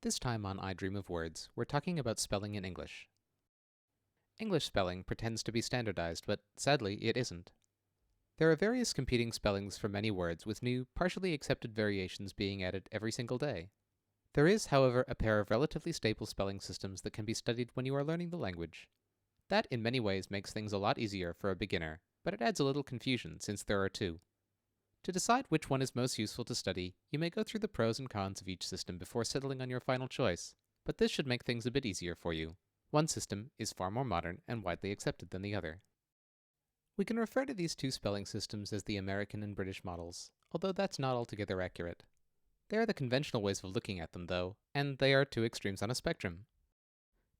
This time on I Dream of Words, we're talking about spelling in English. English spelling pretends to be standardized, but sadly, it isn't. There are various competing spellings for many words, with new, partially accepted variations being added every single day. There is, however, a pair of relatively stable spelling systems that can be studied when you are learning the language. That, in many ways, makes things a lot easier for a beginner, but it adds a little confusion since there are two. To decide which one is most useful to study, you may go through the pros and cons of each system before settling on your final choice, but this should make things a bit easier for you. One system is far more modern and widely accepted than the other. We can refer to these two spelling systems as the American and British models, although that's not altogether accurate. They are the conventional ways of looking at them, though, and they are two extremes on a spectrum.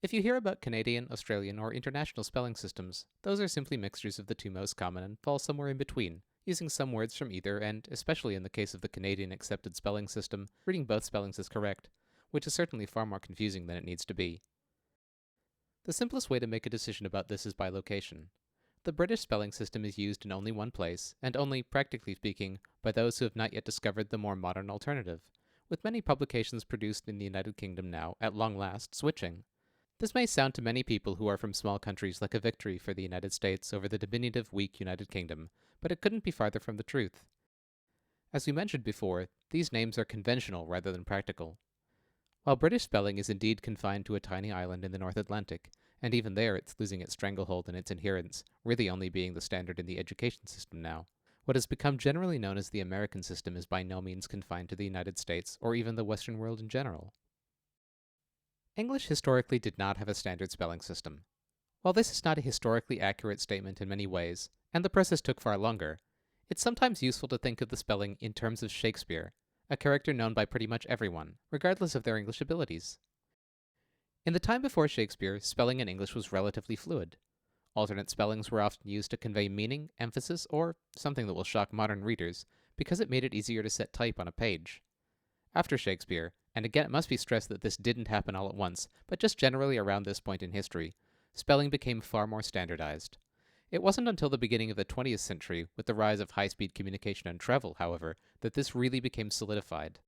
If you hear about Canadian, Australian, or international spelling systems, those are simply mixtures of the two most common and fall somewhere in between, using some words from either, and, especially in the case of the Canadian accepted spelling system, reading both spellings as correct, which is certainly far more confusing than it needs to be. The simplest way to make a decision about this is by location. The British spelling system is used in only one place, and only, practically speaking, by those who have not yet discovered the more modern alternative, with many publications produced in the United Kingdom now, at long last, switching. This may sound to many people who are from small countries like a victory for the United States over the diminutive, weak United Kingdom, but it couldn't be farther from the truth. As we mentioned before, these names are conventional rather than practical. While British spelling is indeed confined to a tiny island in the North Atlantic, and even there it's losing its stranglehold and its adherents, really only being the standard in the education system now, what has become generally known as the American system is by no means confined to the United States or even the Western world in general. English historically did not have a standard spelling system. While this is not a historically accurate statement in many ways, and the process took far longer, it's sometimes useful to think of the spelling in terms of Shakespeare, a character known by pretty much everyone, regardless of their English abilities. In the time before Shakespeare, spelling in English was relatively fluid. Alternate spellings were often used to convey meaning, emphasis, or something that will shock modern readers, because it made it easier to set type on a page. After Shakespeare, and again it must be stressed that this didn't happen all at once, but just generally around this point in history, spelling became far more standardized. It wasn't until the beginning of the 20th century, with the rise of high-speed communication and travel, however, that this really became solidified.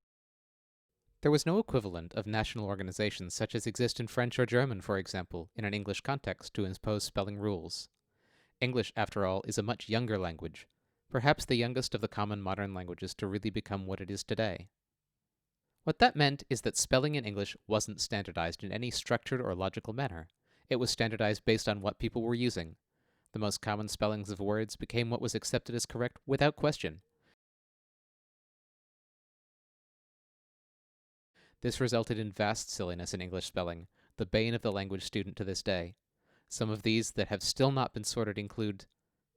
There was no equivalent of national organizations such as exist in French or German, for example, in an English context to impose spelling rules. English, after all, is a much younger language, perhaps the youngest of the common modern languages to really become what it is today. What that meant is that spelling in English wasn't standardized in any structured or logical manner. It was standardized based on what people were using. The most common spellings of words became what was accepted as correct without question. This resulted in vast silliness in English spelling, the bane of the language student to this day. Some of these that have still not been sorted include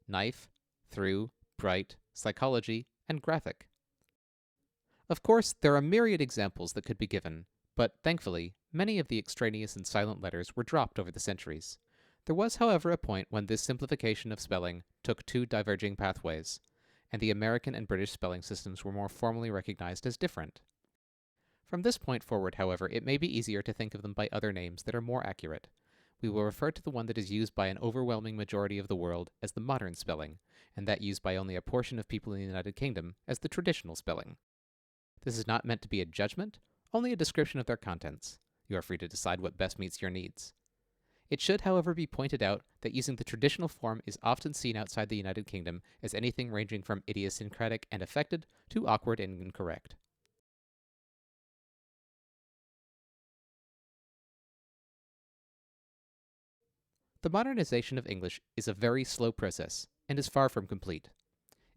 knife, through, bright, psychology, and graphic. Of course, there are myriad examples that could be given, but thankfully, many of the extraneous and silent letters were dropped over the centuries. There was, however, a point when this simplification of spelling took two diverging pathways, and the American and British spelling systems were more formally recognized as different. From this point forward, however, it may be easier to think of them by other names that are more accurate. We will refer to the one that is used by an overwhelming majority of the world as the modern spelling, and that used by only a portion of people in the United Kingdom as the traditional spelling. This is not meant to be a judgment, only a description of their contents. You are free to decide what best meets your needs. It should, however, be pointed out that using the traditional form is often seen outside the United Kingdom as anything ranging from idiosyncratic and affected to awkward and incorrect. The modernization of English is a very slow process, and is far from complete.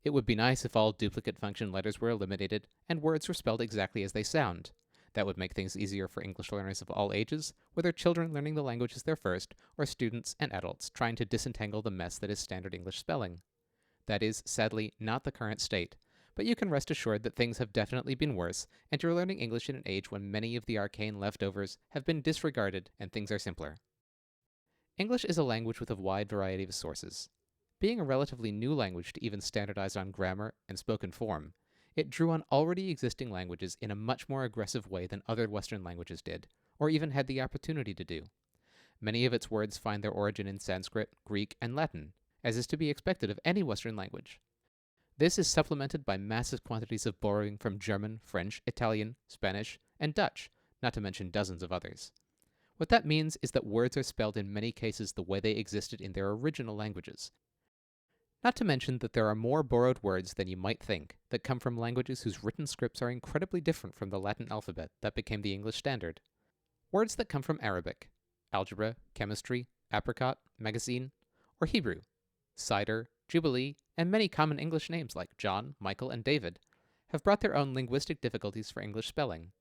It would be nice if all duplicate function letters were eliminated and words were spelled exactly as they sound. That would make things easier for English learners of all ages, whether children learning the language as their first, or students and adults trying to disentangle the mess that is standard English spelling. That is, sadly, not the current state, but you can rest assured that things have definitely been worse, and you're learning English in an age when many of the arcane leftovers have been disregarded and things are simpler. English is a language with a wide variety of sources. Being a relatively new language to even standardize on grammar and spoken form, it drew on already existing languages in a much more aggressive way than other Western languages did, or even had the opportunity to do. Many of its words find their origin in Sanskrit, Greek, and Latin, as is to be expected of any Western language. This is supplemented by massive quantities of borrowing from German, French, Italian, Spanish, and Dutch, not to mention dozens of others. What that means is that words are spelled in many cases the way they existed in their original languages. Not to mention that there are more borrowed words than you might think that come from languages whose written scripts are incredibly different from the Latin alphabet that became the English standard. Words that come from Arabic, algebra, chemistry, apricot, magazine, or Hebrew, cider, jubilee, and many common English names like John, Michael, and David have brought their own linguistic difficulties for English spelling.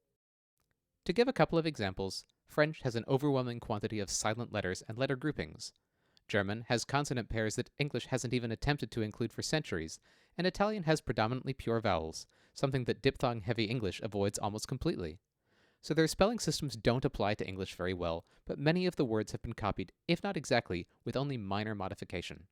To give a couple of examples, French has an overwhelming quantity of silent letters and letter groupings. German has consonant pairs that English hasn't even attempted to include for centuries, and Italian has predominantly pure vowels, something that diphthong-heavy English avoids almost completely. So their spelling systems don't apply to English very well, but many of the words have been copied, if not exactly, with only minor modification.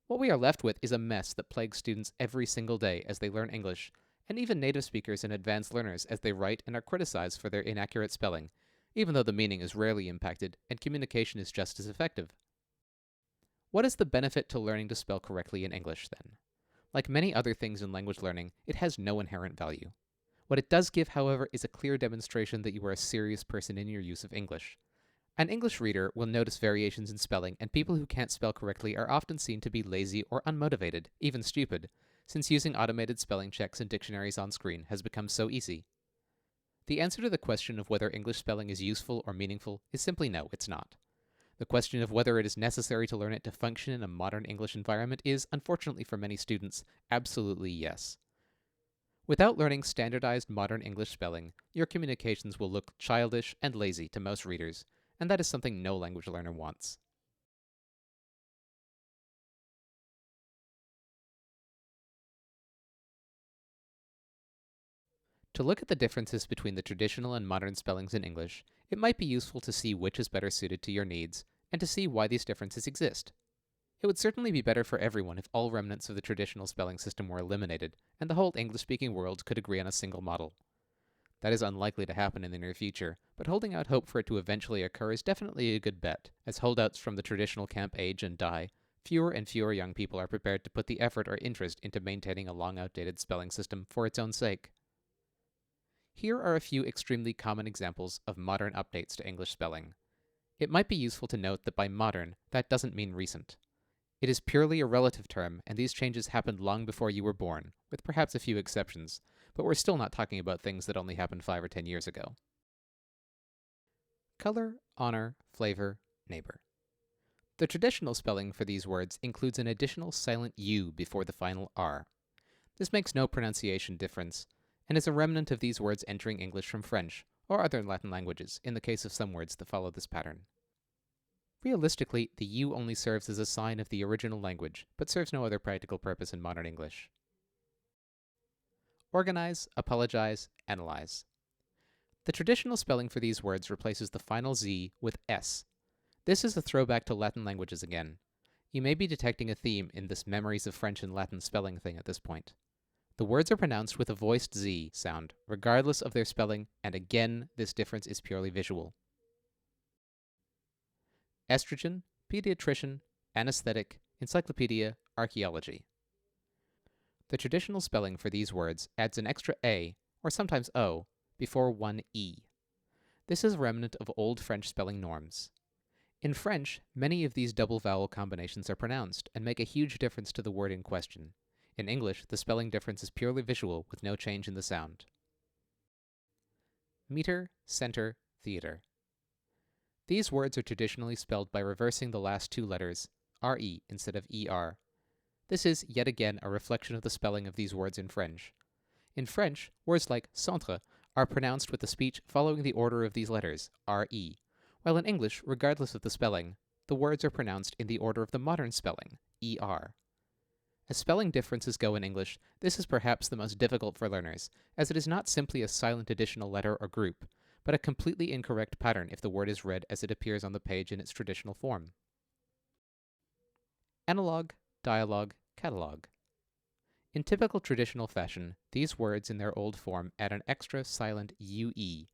What we are left with is a mess that plagues students every single day as they learn English, and even native speakers and advanced learners as they write and are criticized for their inaccurate spelling, even though the meaning is rarely impacted and communication is just as effective. What is the benefit to learning to spell correctly in English, then? Like many other things in language learning, it has no inherent value. What it does give, however, is a clear demonstration that you are a serious person in your use of English. An English reader will notice variations in spelling, and people who can't spell correctly are often seen to be lazy or unmotivated, even stupid, since using automated spelling checks and dictionaries on screen has become so easy. The answer to the question of whether English spelling is useful or meaningful is simply no, it's not. The question of whether it is necessary to learn it to function in a modern English environment is, unfortunately for many students, absolutely yes. Without learning standardized modern English spelling, your communications will look childish and lazy to most readers, and that is something no language learner wants. To look at the differences between the traditional and modern spellings in English, it might be useful to see which is better suited to your needs, and to see why these differences exist. It would certainly be better for everyone if all remnants of the traditional spelling system were eliminated, and the whole English-speaking world could agree on a single model. That is unlikely to happen in the near future, but holding out hope for it to eventually occur is definitely a good bet. As holdouts from the traditional camp age and die, fewer and fewer young people are prepared to put the effort or interest into maintaining a long-outdated spelling system for its own sake. Here are a few extremely common examples of modern updates to English spelling. It might be useful to note that by modern, that doesn't mean recent. It is purely a relative term, and these changes happened long before you were born, with perhaps a few exceptions, but we're still not talking about things that only happened 5 or 10 years ago. Color, honor, flavor, neighbor. The traditional spelling for these words includes an additional silent U before the final R. This makes no pronunciation difference, and is a remnant of these words entering English from French, or other Latin languages, in the case of some words that follow this pattern. Realistically, the U only serves as a sign of the original language, but serves no other practical purpose in modern English. Organize, apologize, analyze. The traditional spelling for these words replaces the final Z with S. This is a throwback to Latin languages again. You may be detecting a theme in this memories of French and Latin spelling thing at this point. The words are pronounced with a voiced Z sound, regardless of their spelling, and again, this difference is purely visual. Estrogen, pediatrician, anesthetic, encyclopedia, archaeology. The traditional spelling for these words adds an extra A, or sometimes O, before one E. This is a remnant of old French spelling norms. In French, many of these double vowel combinations are pronounced and make a huge difference to the word in question. In English, the spelling difference is purely visual with no change in the sound. Meter, center, theater. These words are traditionally spelled by reversing the last two letters, RE instead of ER. This is, yet again, a reflection of the spelling of these words in French. In French, words like centre are pronounced with the speech following the order of these letters, RE, while in English, regardless of the spelling, the words are pronounced in the order of the modern spelling, ER. As spelling differences go in English, this is perhaps the most difficult for learners, as it is not simply a silent additional letter or group, but a completely incorrect pattern if the word is read as it appears on the page in its traditional form. Analog, dialogue, catalog. In typical traditional fashion, these words in their old form add an extra silent UE.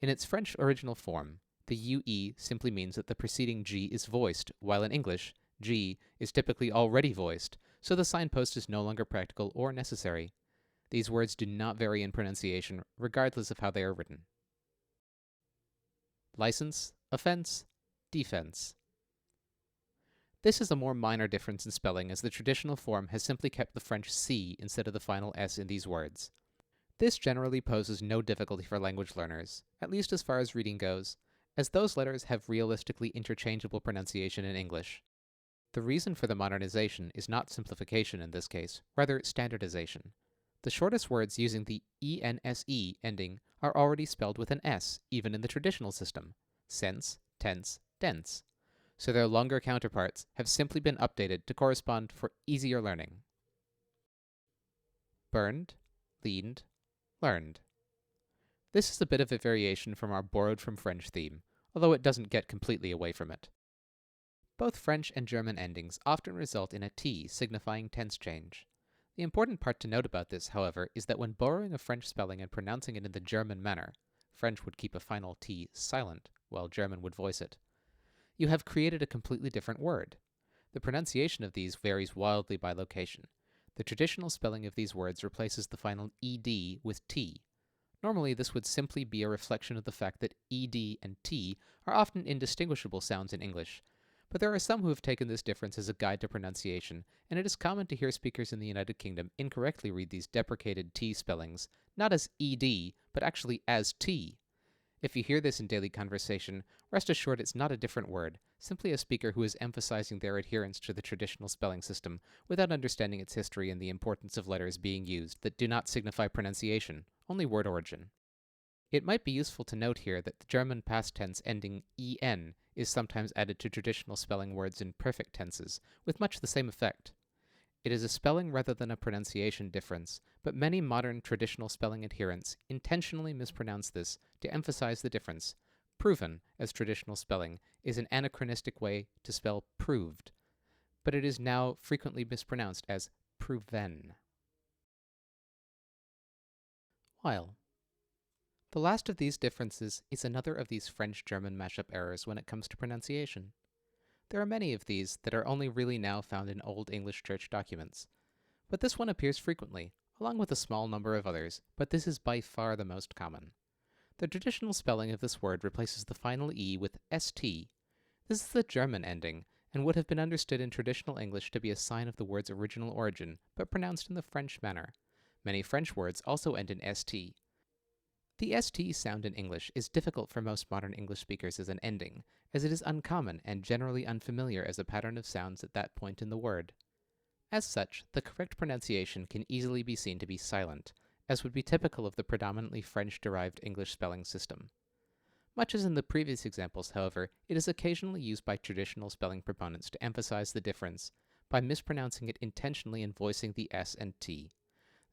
In its French original form, the UE simply means that the preceding G is voiced, while in English, G is typically already voiced, so the signpost is no longer practical or necessary. These words do not vary in pronunciation, regardless of how they are written. License, offense, defense. This is a more minor difference in spelling, as the traditional form has simply kept the French C instead of the final S in these words. This generally poses no difficulty for language learners, at least as far as reading goes, as those letters have realistically interchangeable pronunciation in English. The reason for the modernization is not simplification in this case, rather standardization. The shortest words using the ENSE ending are already spelled with an S, even in the traditional system: sense, tense, dense. So their longer counterparts have simply been updated to correspond for easier learning. Burned, leaned, learned. This is a bit of a variation from our borrowed from French theme, although it doesn't get completely away from it. Both French and German endings often result in a T signifying tense change. The important part to note about this, however, is that when borrowing a French spelling and pronouncing it in the German manner, French would keep a final T silent, while German would voice it, you have created a completely different word. The pronunciation of these varies wildly by location. The traditional spelling of these words replaces the final ed with t. Normally, this would simply be a reflection of the fact that ed and t are often indistinguishable sounds in English, but there are some who have taken this difference as a guide to pronunciation, and it is common to hear speakers in the United Kingdom incorrectly read these deprecated t spellings, not as ed, but actually as t. If you hear this in daily conversation, rest assured it's not a different word, simply a speaker who is emphasizing their adherence to the traditional spelling system without understanding its history and the importance of letters being used that do not signify pronunciation, only word origin. It might be useful to note here that the German past tense ending en is sometimes added to traditional spelling words in perfect tenses, with much the same effect. It is a spelling rather than a pronunciation difference, but many modern traditional spelling adherents intentionally mispronounce this to emphasize the difference. Proven, as traditional spelling, is an anachronistic way to spell proved, but it is now frequently mispronounced as proven. While. The last of these differences is another of these French-German mashup errors when it comes to pronunciation. There are many of these that are only really now found in Old English church documents, but this one appears frequently, along with a small number of others, but this is by far the most common. The traditional spelling of this word replaces the final E with ST. This is the German ending, and would have been understood in traditional English to be a sign of the word's original origin, but pronounced in the French manner. Many French words also end in ST. The ST sound in English is difficult for most modern English speakers as an ending, as it is uncommon and generally unfamiliar as a pattern of sounds at that point in the word. As such, the correct pronunciation can easily be seen to be silent, as would be typical of the predominantly French-derived English spelling system. Much as in the previous examples, however, it is occasionally used by traditional spelling proponents to emphasize the difference by mispronouncing it intentionally and voicing the S and T.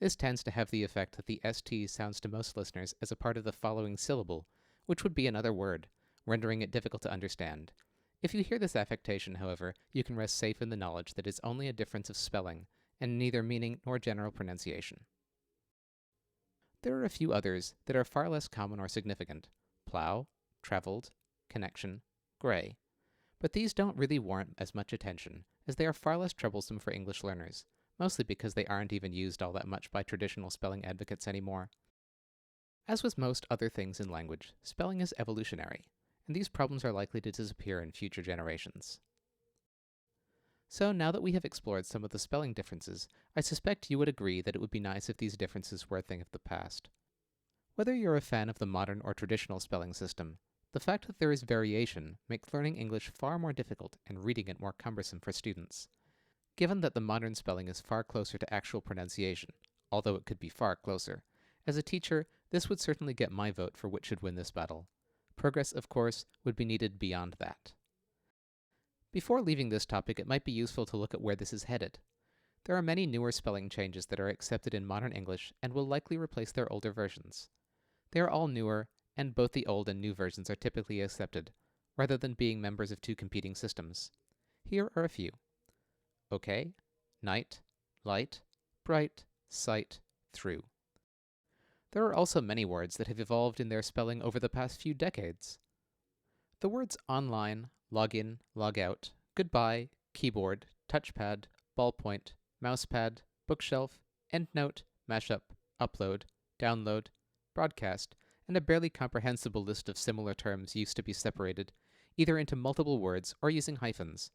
This tends to have the effect that the ST sounds to most listeners as a part of the following syllable, which would be another word, rendering it difficult to understand. If you hear this affectation, however, you can rest safe in the knowledge that it's only a difference of spelling, and neither meaning nor general pronunciation. There are a few others that are far less common or significant: plow, traveled, connection, gray. But these don't really warrant as much attention, as they are far less troublesome for English learners, mostly because they aren't even used all that much by traditional spelling advocates anymore. As with most other things in language, spelling is evolutionary, and these problems are likely to disappear in future generations. So now that we have explored some of the spelling differences, I suspect you would agree that it would be nice if these differences were a thing of the past. Whether you're a fan of the modern or traditional spelling system, the fact that there is variation makes learning English far more difficult and reading it more cumbersome for students. Given that the modern spelling is far closer to actual pronunciation, although it could be far closer, as a teacher, this would certainly get my vote for which should win this battle. Progress, of course, would be needed beyond that. Before leaving this topic, it might be useful to look at where this is headed. There are many newer spelling changes that are accepted in modern English and will likely replace their older versions. They are all newer, and both the old and new versions are typically accepted, rather than being members of two competing systems. Here are a few. Okay, night, light, bright, sight, through. There are also many words that have evolved in their spelling over the past few decades. The words online, login, logout, goodbye, keyboard, touchpad, ballpoint, mousepad, bookshelf, endnote, mashup, upload, download, broadcast, and a barely comprehensible list of similar terms used to be separated, either into multiple words or using hyphens.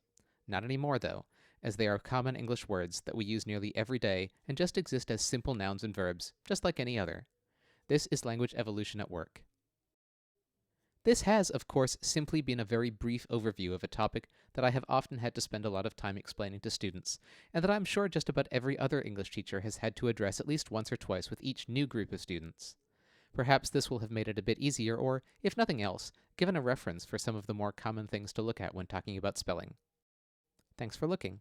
Not anymore, though, as they are common English words that we use nearly every day and just exist as simple nouns and verbs, just like any other. This is language evolution at work. This has, of course, simply been a very brief overview of a topic that I have often had to spend a lot of time explaining to students, and that I'm sure just about every other English teacher has had to address at least once or twice with each new group of students. Perhaps this will have made it a bit easier, or, if nothing else, given a reference for some of the more common things to look at when talking about spelling. Thanks for looking.